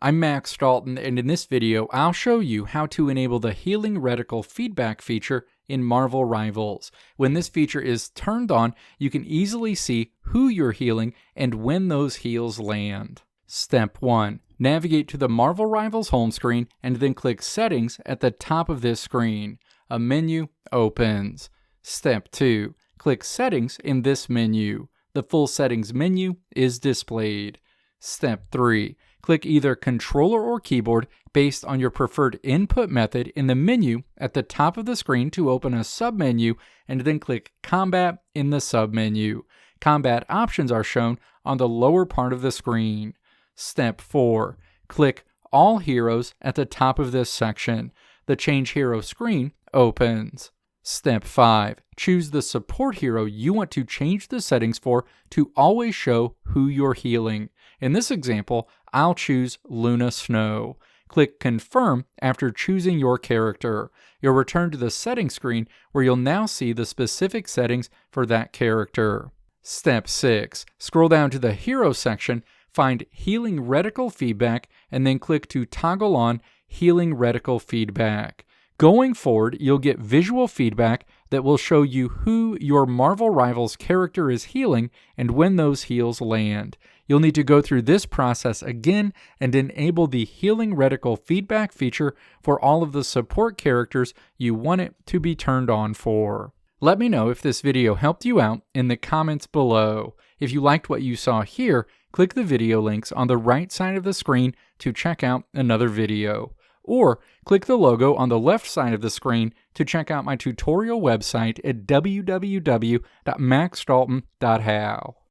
I'm Max Dalton, and in this video, I'll show you how to enable the Healing Reticle Feedback feature in Marvel Rivals. When this feature is turned on, you can easily see who you're healing and when those heals land. Step 1. Navigate to the Marvel Rivals home screen and then click Settings at the top of this screen. A menu opens. Step 2. Click Settings in this menu. The full settings menu is displayed. Step 3. Click either controller or keyboard based on your preferred input method in the menu at the top of the screen to open a submenu, and then click Combat in the submenu. Combat options are shown on the lower part of the screen. Step 4. Click All Heroes at the top of this section. The Change Hero screen opens. Step 5. Choose the support hero you want to change the settings for to always show who you're healing. In this example, I'll choose Luna Snow. Click Confirm after choosing your character. You'll return to the settings screen where you'll now see the specific settings for that character. Step 6. Scroll down to the Hero section, find Healing Reticle Feedback, and then click to toggle on Healing Reticle Feedback. Going forward, you'll get visual feedback that will show you who your Marvel Rivals character is healing and when those heals land. You'll need to go through this process again and enable the Healing Reticle Feedback feature for all of the support characters you want it to be turned on for. Let me know if this video helped you out in the comments below. If you liked what you saw here, click the video links on the right side of the screen to check out another video. Or click the logo on the left side of the screen to check out my tutorial website at www.maxdalton.how.